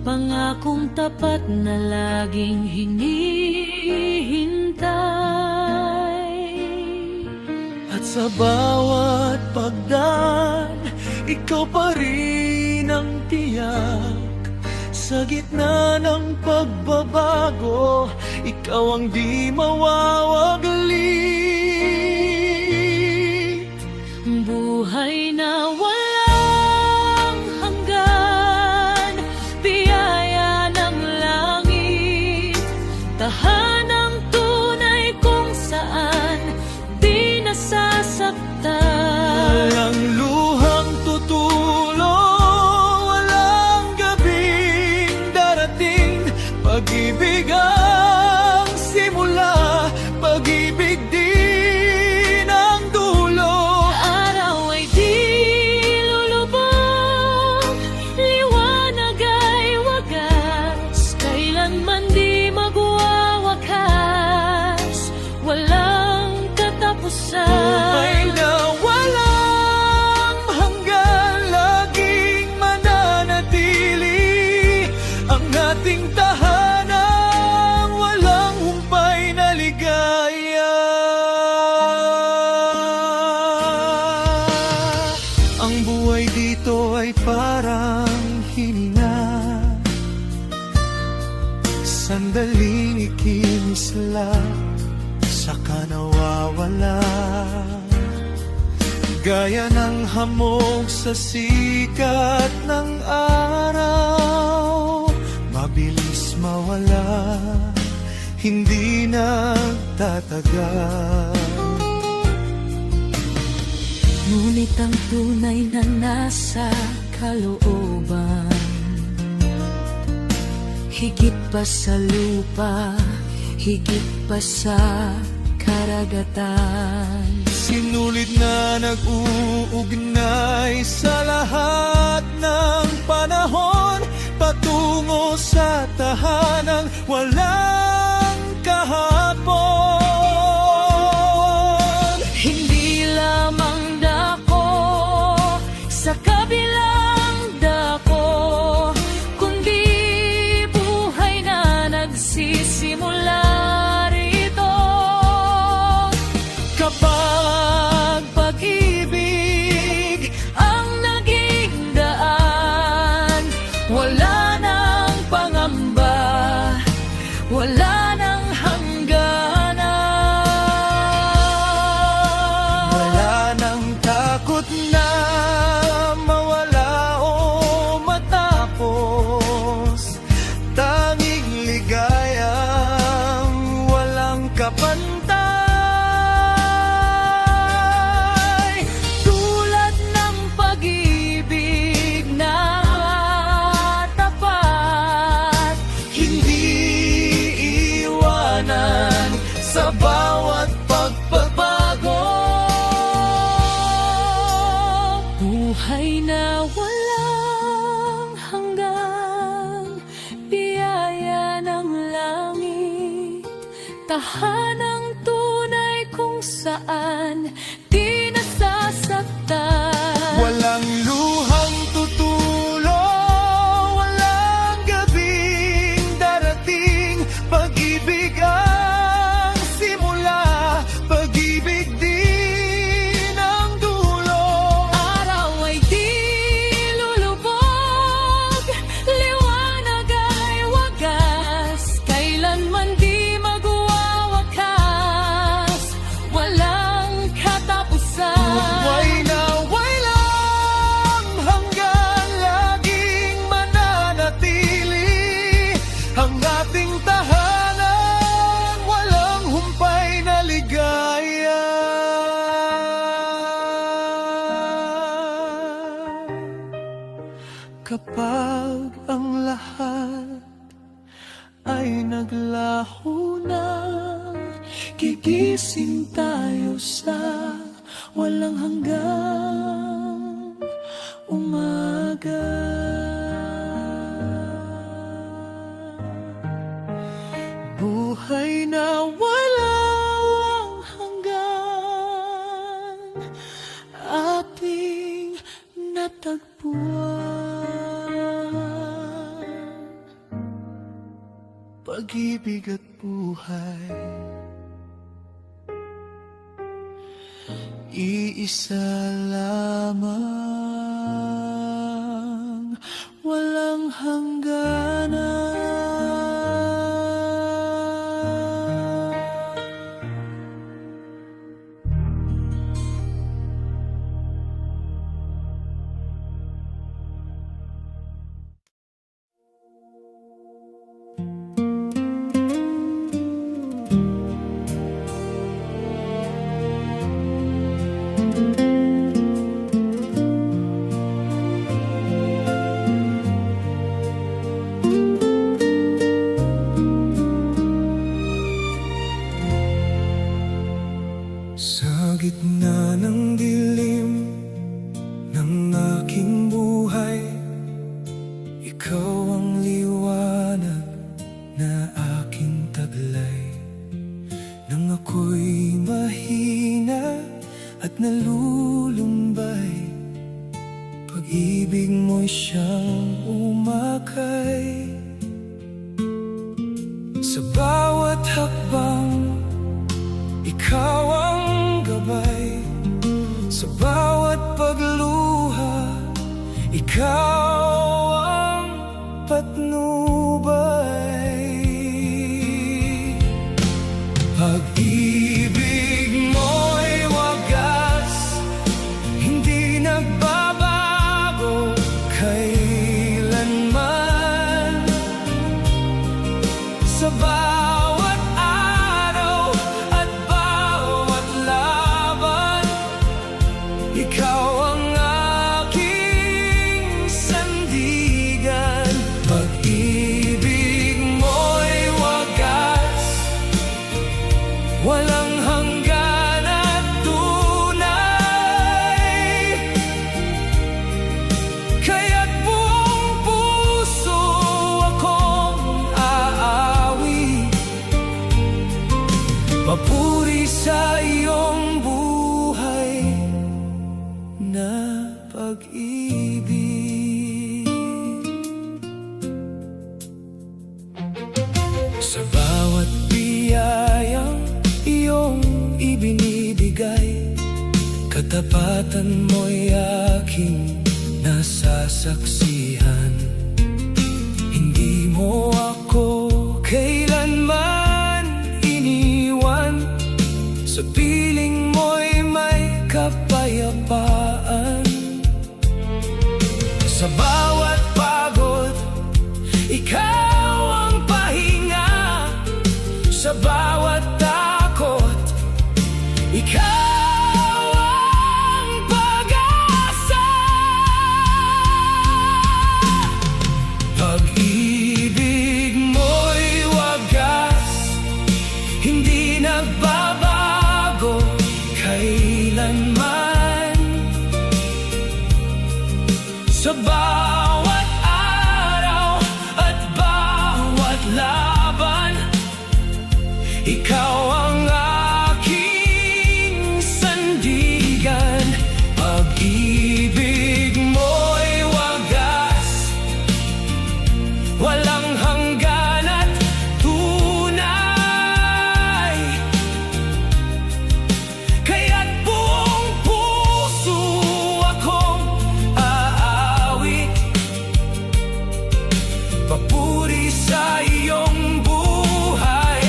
[SPEAKER 1] pangakong tapat na laging hinihintay.
[SPEAKER 2] At sa bawat pagdaan, ikaw pa rin ang tiyak. Sa gitna ng pagbabago, ikaw ang di mawawaglit.
[SPEAKER 1] Buhay na walang hanggan, biyaya ng langit, tahanang tunay kung saan di nasasaktan.
[SPEAKER 2] Walang luhang tutulo, walang gabing darating, pag-ibig ang simula, pag-ibig din ang dulo.
[SPEAKER 1] Araw ay di lulubog, liwanag ay wagas, kailanman di magwawakas, walang katapusan.
[SPEAKER 2] Buhay na walang hanggan, laging mananatili ang ating tahanang walang humpay na ligaya. Ang buhay dito ay parang hininga, sandaling ikinis lang, saka nawawala. Gaya ng hamog sa sikat ng araw, mabilis mawala, hindi nagtatagal.
[SPEAKER 1] Ngunit ang tunay na nasa kalooban, higit pa sa lupa, higit pa sa karagatan.
[SPEAKER 2] Sinulit na nag-uugnay sa lahat ng panahon, patungo sa tahanang walang kahapon.
[SPEAKER 1] Hindi lamang dako sa kabilang dako, kundi buhay na nagsisimula rito.
[SPEAKER 2] Kapag pag-ibig
[SPEAKER 1] Ang naging daan, wala nang pangamba, wala nang hangganan.
[SPEAKER 2] wala nang takot na mawala o matapos, tanging ligayang walang kapantay.
[SPEAKER 1] Tulad ng pag-ibig na tapat,
[SPEAKER 2] Hindi iwanan sa bawat pagbabago.
[SPEAKER 1] buhay na walang hanggan, biyaya ng langit, tahanang tunay kung saan di nasasaktan.
[SPEAKER 2] Walang luhang tutulo, walang gabing darating, pag-ibig ang simula, pag-ibig din ang dulo.
[SPEAKER 1] Araw ay di lulubog, liwanag ay wagas, kailanman di magwawakas,
[SPEAKER 2] naglaho na. Gigising tayo sa walang hanggang umaga. Buhay na walang hanggan, ating natagpuan. Pag-ibig at buhay, iisa lamang, walang hangganan. Sa gitna ng dilim ng aking buhay, ikaw ang liwanag na aking taglay. Nang ako'y mahina at nalulumbay, pag-ibig mo'y siyang umakay. Sa bawat hakbang, ikaw ang gabay. Sa bawat pagluha, ikaw ang patnubay. Pag-ibig mo'y wagas, hindi nagbabago kailanman. Sa bawat araw at bawat laban, ikaw ang aking sandigan. Pag-ibig mo'y wagas, walang hanggan at tunay. Kaya't buong puso akong aawi, papuri sa iyong buhay na pag-ibig. Sa bawat biyayang iyong ibinibigay, katapatan mo'y aking nasasaksihan. Hindi mo ako kailanman iniwan, sa piling mo'y may kapayapaan. Sa bawat pagod, ikaw ang pahinga. Sa bawat takot, ikaw ang pag-asa. Pag-ibig mo'y wagas, hindi nagbabago kailanman. Sa bawat araw at bawat laban, ikaw ang aking sandigan. Pag-ibig mo'y wagas, walang hanggan at tunay. Kaya't buong puso akong aawi, papuri sa iyong buhay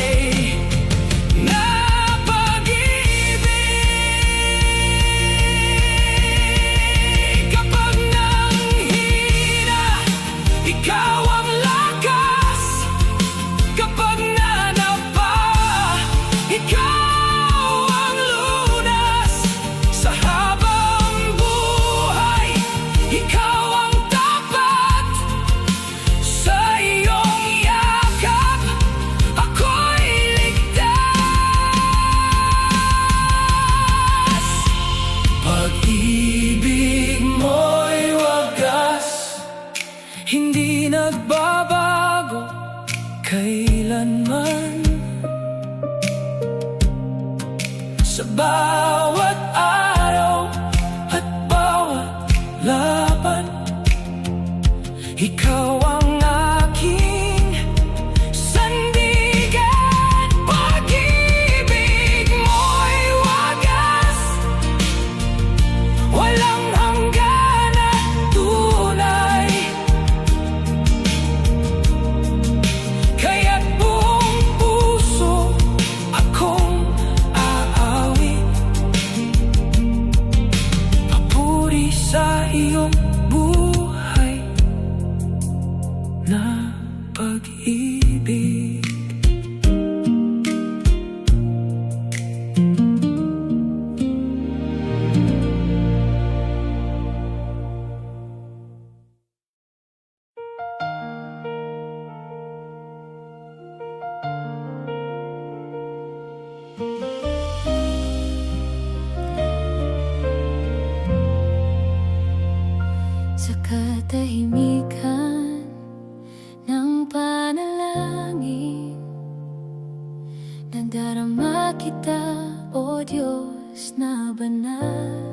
[SPEAKER 2] magpakailanman. Sa bawat araw at bawat laban, ikaw ang aking sandigan. Pag-ibig mo'y wagas, walang hanggan at tunay. Kaya't buong puso akong aawit, papuri sa iyong buhay na pag-ibig.
[SPEAKER 1] Sa katahimikan ng panalangin, nadarama kita, O Diyos na banal.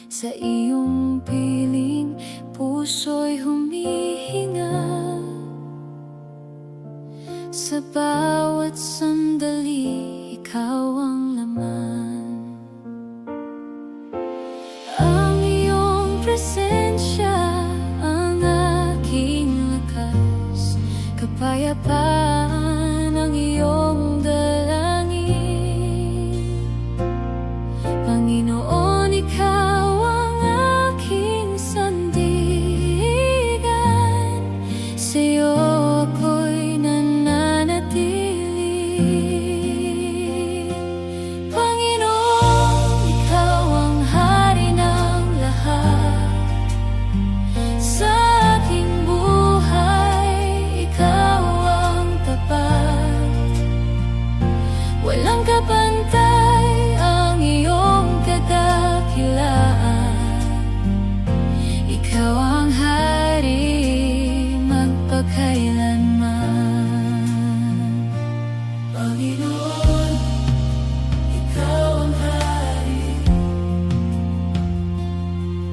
[SPEAKER 1] Sa iyong piling, puso'y humihinga. Sa bawat sandali, ikaw ang laman. Ang iyong presensya ang aking lakas, kapayapaan ang iyong dalangin. Panginoon, ikaw ang aking sandigan, sa'yo ako'y nananatili. Panginoon, ikaw ang hari ng lahat. Sa aking buhay, ikaw ang tapat. Walang kapantay ang iyong kadakilaan. Ikaw ang hari magpakailanman. Panginoon, ikaw ang hari.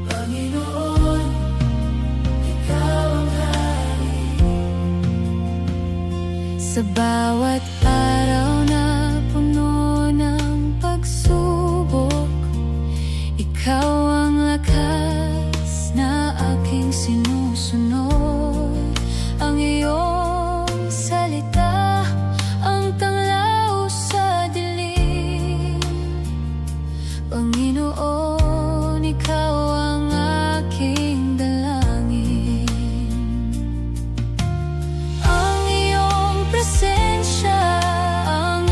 [SPEAKER 1] Panginoon, ikaw ang hari. Sa bawat araw na puno ng pagsubok, ikaw ang lakas na aking sinusunod. Ang iyong salita ang tanglaw sa dilim. Panginoon, ikaw ang aking dalangin. Ang iyong presensya ang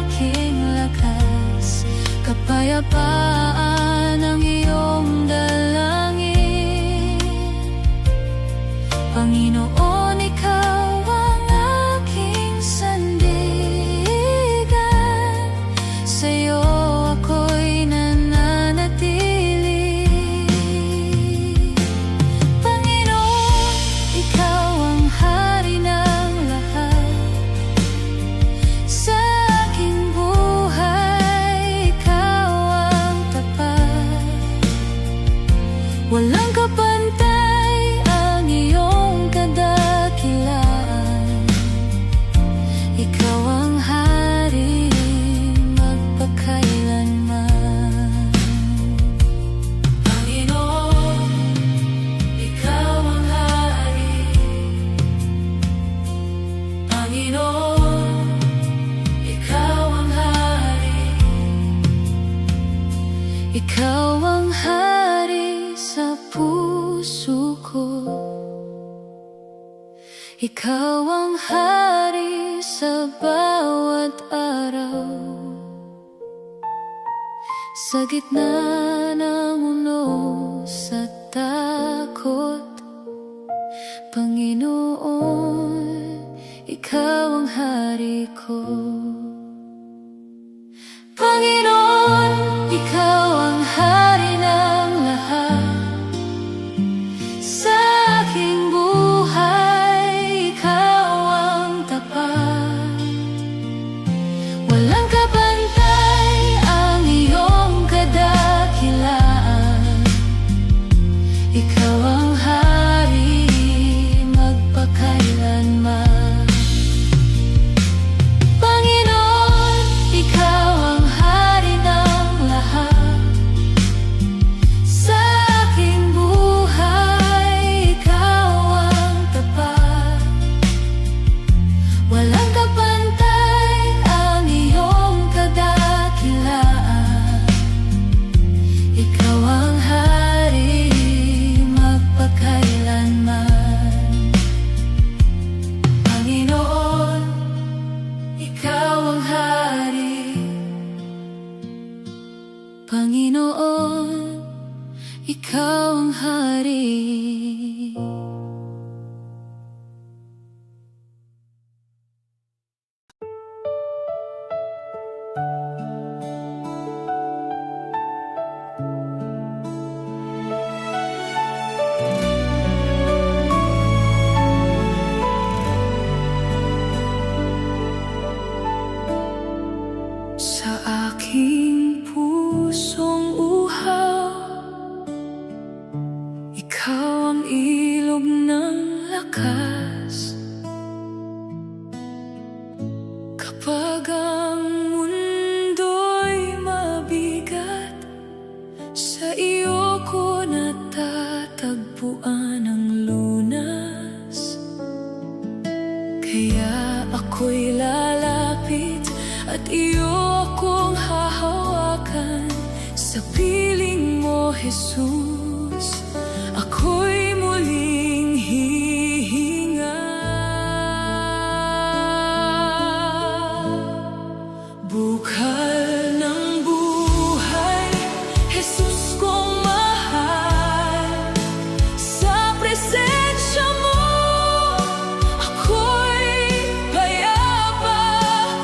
[SPEAKER 1] aking lakas, kapayapaan ang iyong dalangin. Panginoon, ikaw ang aking sandigan, sa'yo ako'y nananatili. Panginoon, ikaw ang hari ng lahat. Sa aking buhay, ikaw ang tapat. Walang kapantay ang iyong kadakilaan. Ikaw ang hari magpakailanman. Panginoon, ikaw ang hari. Panginoon, ikaw ang hari. Ikaw ang hari sa puso ko. Ikaw ang hari sa bawat araw. Sa gitna ng unos at takot, Panginoon, ikaw ang hari ko. Panginoon, ikaw ang hari ng lahat. Sa aking buhay, ikaw Kaya ako'y lalapit at iyo akong hahawakan. Sa piling mo, Jesus, ako'y muling hihinga. Bukal ng buhay, Jesus kong mahal. Sa presensya mo, ako'y payapa.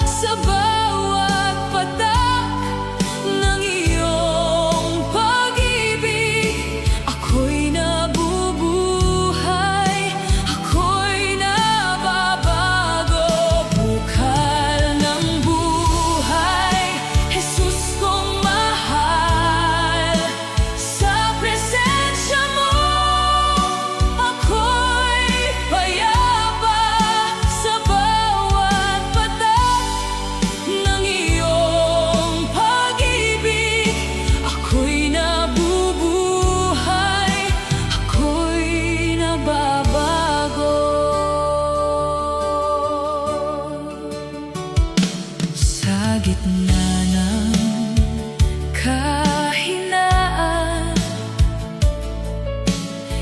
[SPEAKER 1] Sa bawat patak ng iyong pag-ibig, ako'y nabubuhay, ako'y nababago. Bukal ng buhay, Jesus kong mahal. Sa presensya mo, ako'y payapa. Sa bawat patak ng iyong pag-ibig, ako'y nabubuhay, ako'y nababago. Sa gitna ng kahinaan,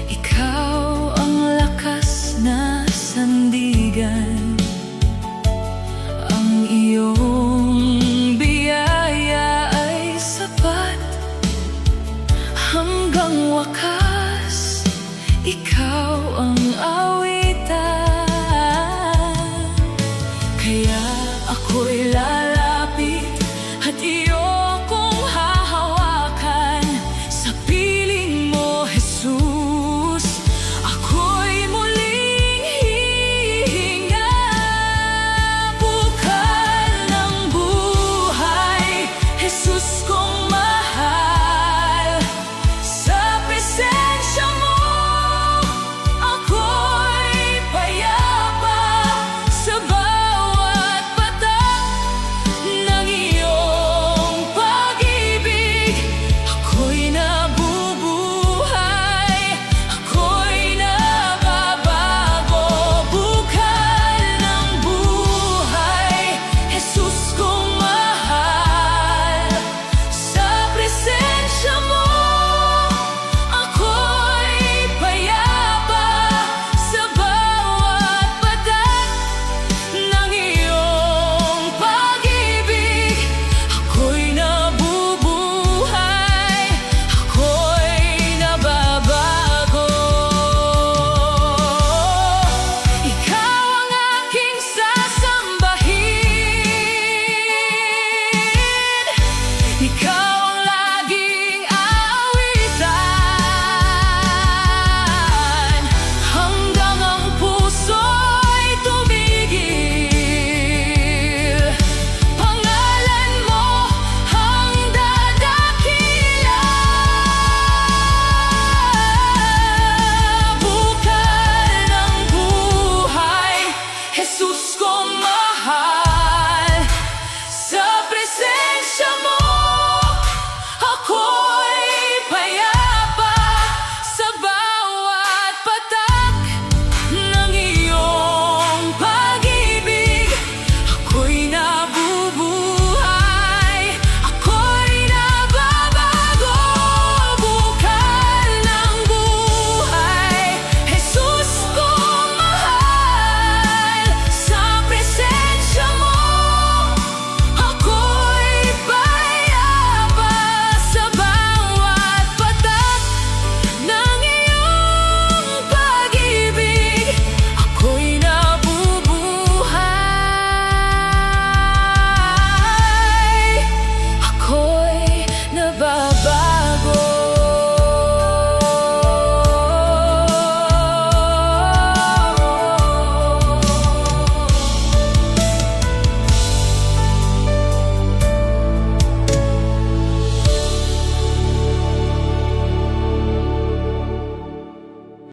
[SPEAKER 1] ikaw ang lakas na sandigan. Ang iyong biyaya ay sapat hanggang wakas. Ikaw ang awitan. Kaya ako'y lalapit at iyo akong hahawakan. Sa piling mo, Jesus, ako'y muling hihinga. Bukal ng buhay, Jesus kong mahal. Sa presensya mo, ako'y payapa. Sa bawat patak ng iyong pag-ibig, ako'y nabubuhay, ako'y nababago. Bukal ng buhay, Jesus kong mahal. Sa presensya mo, ako'y payapa. Sa bawat patak ng iyong pag-ibig, ako'y nabubuhay, ako'y nababago. Ikaw ang aking sasambahin, ikaw ang laging aawitan, hanggang ang puso'y tumigil. Pangalan mo ang dadakila. Bukal ng buhay, Jesus kong mahal.